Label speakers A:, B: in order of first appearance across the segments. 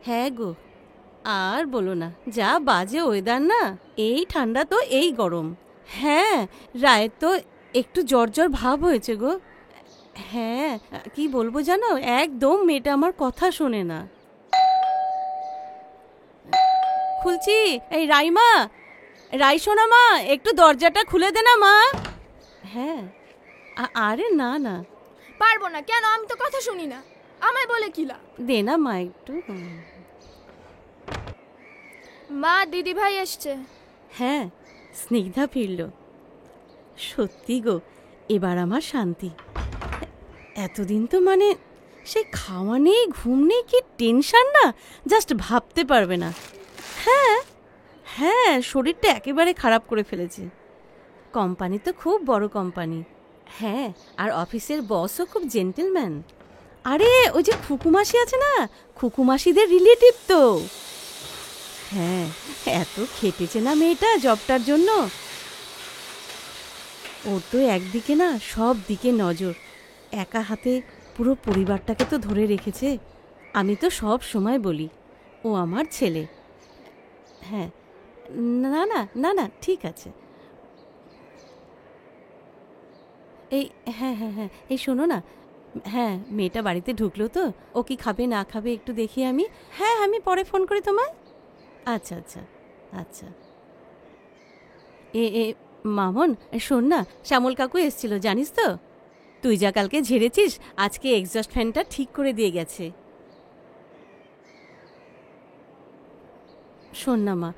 A: হ্যাঁ গো, আর বলো না, যা বাজে ওয়েদার না, এই ঠান্ডা তো এই গরম। হ্যাঁ, রায়ের তো একটু জ্বর জ্বর ভাব হয়েছে গো। হ্যাঁ, কি বলবো জানো, একদম মেয়েটা আমার কথা শোনে না। খুলছি। এই রাইমা, রাই শোনা মা, একটু দরজাটা খুলে দে না মা। হ্যাঁ, আরে না না,
B: পারবো না। কেন? আমি তো কথা শুনি না, আমায় বলে কিলা।
A: দে না মা একটু।
B: মা, দিদি ভাই এসছে।
A: হ্যাঁ, স্নিগ্ধা ফিরল। সত্যি গো, এবার আমার শান্তি। এতদিন তো মানে সেই খাওয়া নেই, ঘুম নেই, কি টেনশন না, জাস্ট ভাবতে পারবে না। হ্যাঁ হ্যাঁ, শরীরটা একেবারে খারাপ করে ফেলেছে। কোম্পানি তো খুব বড় কোম্পানি। হ্যাঁ, আর অফিসের বসও খুব জেন্টেলম্যান। আরে ওই যে খুকুমাসি আছে না, খুকুমাসিদের রিলেটিভ তো। হ্যাঁ, এত খেটেছে না মেয়েটা জবটার জন্য। ওর তো একদিকে না সব দিকে নজর, একা হাতে পুরো পরিবারটাকে তো ধরে রেখেছে। আমি তো সব সময় বলি ও আমার ছেলে। হ্যাঁ, না না না না, ঠিক আছে। এই হ্যাঁ হ্যাঁ হ্যাঁ, এই শোনো না, হ্যাঁ মেয়েটা বাড়িতে ঢুকলো তো, ও কি খাবে না খাবে একটু দেখি আমি। হ্যাঁ, আমি পরে ফোন করি তোমায়। আচ্ছা আচ্ছা আচ্ছা। এ এ মামন, শোন না, শ্যামল কাকু এসছিল জানিস তো। তুই যা কালকে ঝেড়েছিস, আজকে এক্সস্ট ফ্যানটা ঠিক করে দিয়ে গেছে। শোন না মা,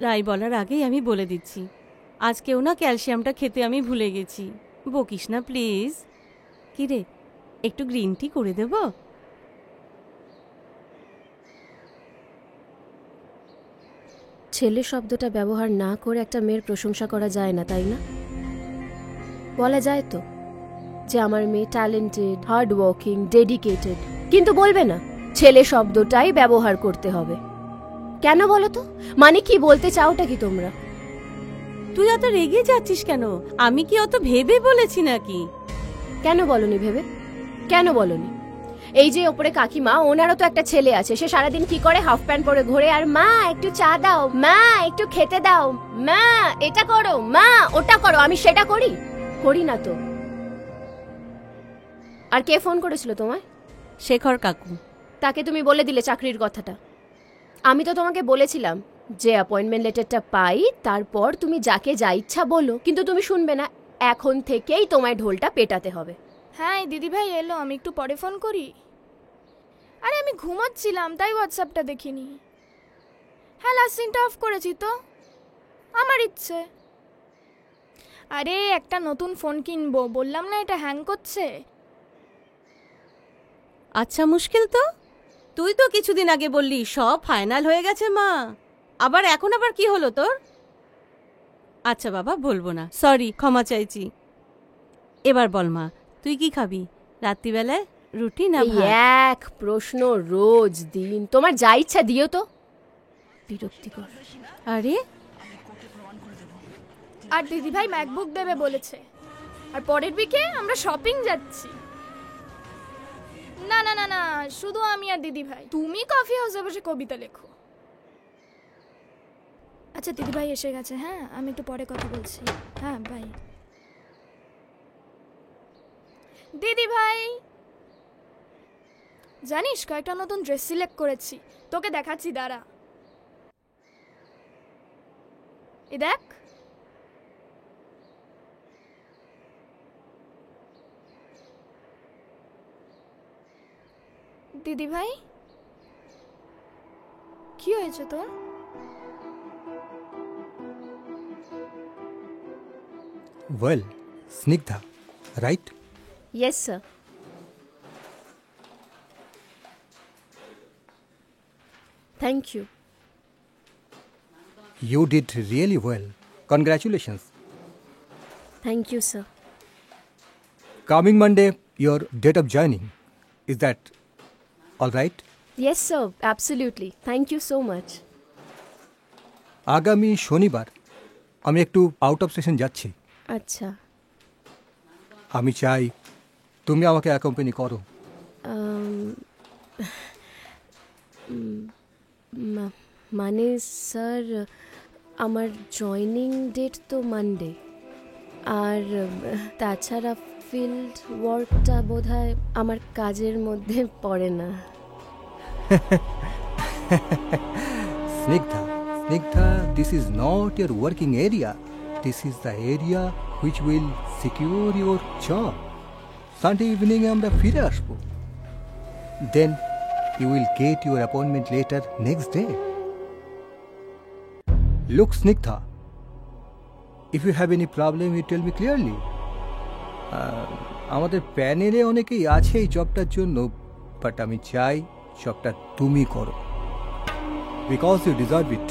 A: রাই বলার আগেই আমি বলে দিচ্ছি, আজকেও না ক্যালসিয়ামটা খেতে আমি ভুলে গেছি। বকিস না প্লিজ। কি রে, একটু গ্রিন টি করে দেব?
C: ছেলে শব্দটা ব্যবহার না করে একটা মেয়ের প্রশংসা করা যায় না, তাই না? বলা যায় তো যে আমার মেয়ে ট্যালেন্টেড, হার্ড ওয়ার্কিং, ডেডিকেটেড, কিন্তু বলবে না ছেলে শব্দটাই ব্যবহার করতে হবে। কেন বলো তো? মানে কি বলতে চাওটা কি তোমরা?
A: তুই অত রেগে যাচ্ছিস কেন? আমি কি অত ভেবে বলেছি নাকি?
C: কেন বলনি ভেবে? কেন বলনি? এই যে ওপরে কাকিমা, ওনারও তো একটা ছেলে আছে, সে সারাদিন কি করে? হাফ প্যান্ট পরে ঘোরে আর মা একটু চা দাও, মা একটু খেতে দাও, মা এটা করো, মা ওটা করো। আমি সেটা করি? করি না তো। আর কে ফোন করেছিল তোমায়?
A: শেখর কাকু।
C: তাকে তুমি বলে দিলে চাকরির কথাটা? আমি তো তোমাকে বলেছিলাম যে অ্যাপয়েন্টমেন্ট লেটারটা পাই তারপর তুমি যাকে যা ইচ্ছা বলো, কিন্তু তুমি শুনবে না। এখন থেকেই তোমায় ঢোলটা পেটাতে হবে।
B: হ্যাঁ, দিদি ভাই এলো, আমি একটু পরে ফোন করি। আরে আমি ঘুমাচ্ছিলাম তাই হোয়াটসঅ্যাপটা দেখিনি। হ্যাঁ, লাস্ট সিনটা অফ করেছি তো, আমার ইচ্ছে। আরে একটা নতুন ফোন কিনবো, বললাম না এটা হ্যাং করছে।
A: আচ্ছা, মুশকিল তো। তুই তো কিছুদিন আগে বললি সব ফাইনাল হয়ে গেছে মা, আবার এখন আবার কি হলো তোর? আচ্ছা বাবা, বলবো না, সরি, ক্ষমা চাইছি। এবার বল মা, তুই কি খাবি রাত্রিবেলায়, রুটি না ভাত?
C: এক প্রশ্ন রোজ দিন, তোমার যা ইচ্ছা দিও তো। বিরক্তিকর।
A: আরে
B: আর দিদি ভাই ম্যাকবুক দেবে বলেছে, আর পরের উইকে আমরা শপিং যাচ্ছি। না না না না, শুধু আমি আর দিদি ভাই। তুমি কফি হাউসে বসে কবিতা লেখো। আচ্ছা দিদি ভাই এসে গেছে, হ্যাঁ আমি একটু পরে কথা বলছি। হ্যাঁ বাই। দিদি ভাই জানিস কয়েকটা নতুন ড্রেস সিলেক্ট করেছি, তোকে দেখাচ্ছি, দাঁড়া। এ দেখ। দিদি ভাই কি হয়েছে তোর?
D: Well, Snigdha, right?
C: Yes, sir. Thank you.
D: You did really well. Congratulations.
C: Thank you, sir.
D: Coming Monday, your date of joining. Is that all right?
C: Yes, sir. Absolutely. Thank you so much.
D: আগামী শনিবার আমি একটু out of station যাচ্ছি।
C: আচ্ছা।
D: আমি চাই তুমি আমাকে অ্যাকম্পানি করো।
C: মানে স্যার, আমার জয়নিং ডেট তো মানডে, আর তাছাড়া ফিল্ড ওয়ার্কটা বোধহয় আমার কাজের মধ্যে পড়ে না।
D: Snigdha, this is not your working area. This is the area which will secure your job. Sunday evening আমরা ফিরে আসবো। Then you will get your appointment letter next day. Look, Snigdha, if you have any problem, you tell me clearly. আমাদের প্যানেলে অনেকেই আছে এই জবটার জন্য, but আমি চাই জবটা তুমি করো, because you deserve it.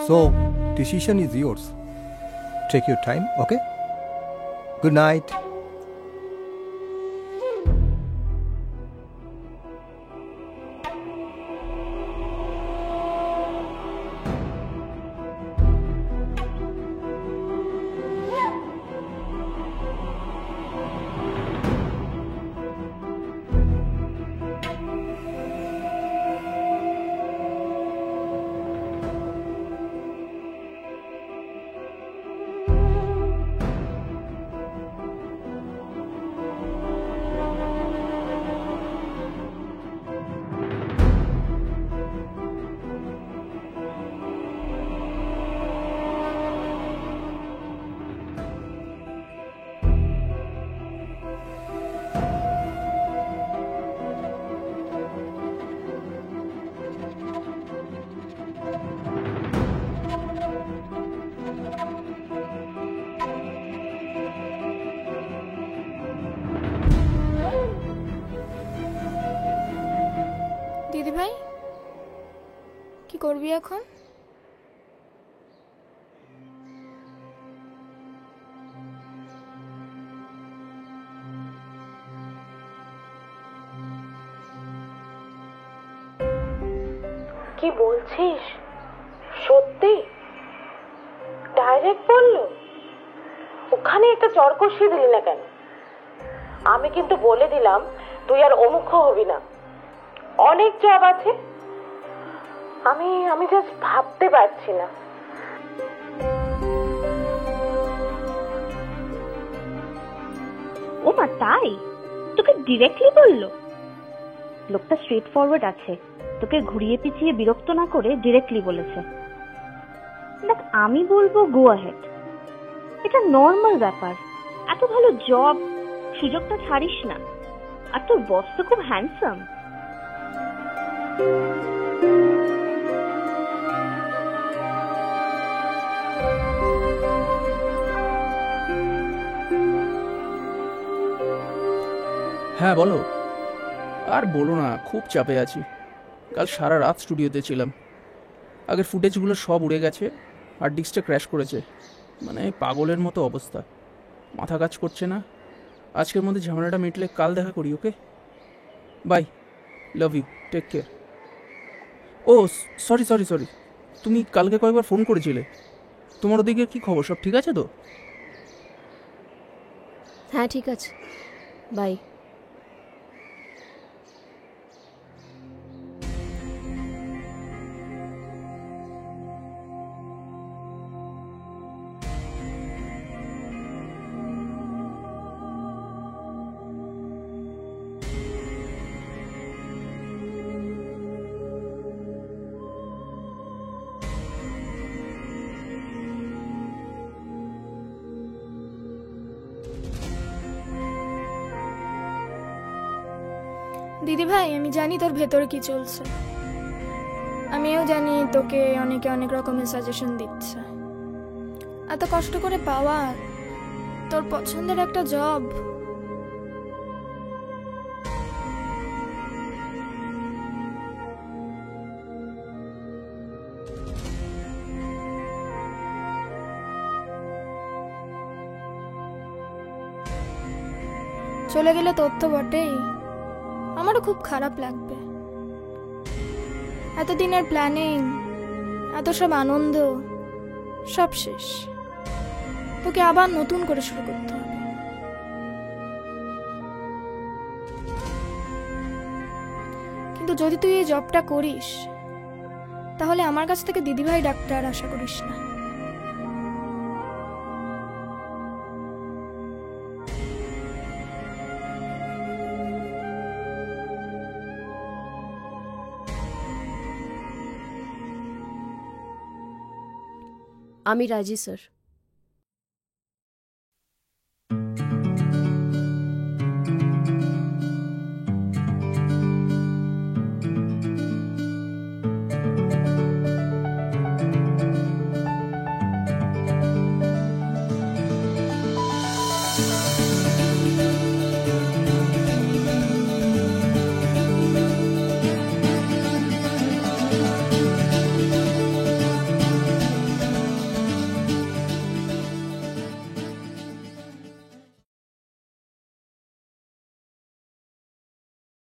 D: So, decision is yours. Take your time, okay? Good night.
B: দিদি ভাই, কি করবি এখন?
A: কি বলছিস? সত্যি? ডাইরেক্ট বললো? ওখানে একটা চর কষিয়ে দিলি না কেন? আমি কিন্তু বলে দিলাম তুই আর অমুখ্য হবি না, অনেক জব আছে। আমি জাস্ট ভাবতে পারছি না।
E: ও মা, তাই? তোকে ডিরেক্টলি বললো? লোকটা স্ট্রেট ফরওয়ার্ড আছে, তোকে ঘুরিয়ে পিছিয়ে বিরক্ত না করে ডিরেক্টলি বলেছে। দেখ, আমি বলবো গো অ্যাহেড, এটা নর্মাল ব্যাপার। এত ভালো জব, সুযোগটা ছাড়িস না। আর তোর বস তো খুব হ্যান্ডসাম।
F: হ্যাঁ বলো। আর বলো না, খুব চাপে আছি। কাল সারা রাত স্টুডিওতে ছিলাম। আগের ফুটেজগুলো সব উড়ে গেছে, হার্ড ডিস্কটা ক্র্যাশ করেছে। মানে পাগলের মতো অবস্থা, মাথা কাজ করছে না। আজকের মধ্যে ঝামেলাটা মিটলে কাল দেখা করি, okay? Bye, love you, take care. Oh sorry, তুমি কালকে কয়েকবার ফোন করেছিলে। তোমার ওদিকে কি খবর? সব ঠিক আছে তো?
C: হ্যাঁ, ঠিক আছে, বাই।
B: দিদি ভাই, আমি জানি তোর ভেতরে কি চলছে। আমিও জানি তোকে অনেকে অনেক রকমের সাজেশন দিচ্ছে। এত কষ্ট করে পাওয়া তোর পছন্দের একটা জব, চলে গেলে তোর তো বটেই, আমারও খুব খারাপ লাগবে। এতদিনের প্ল্যানিং, এত সব আনন্দ, সব শেষ। তোকে আবার নতুন করে শুরু করতে হবে। কিন্তু যদি তুই এই জবটা করিস তাহলে আমার কাছ থেকে দিদিভাই ডাক্তার আশা করিস না।
C: আমি রাজি স্যার।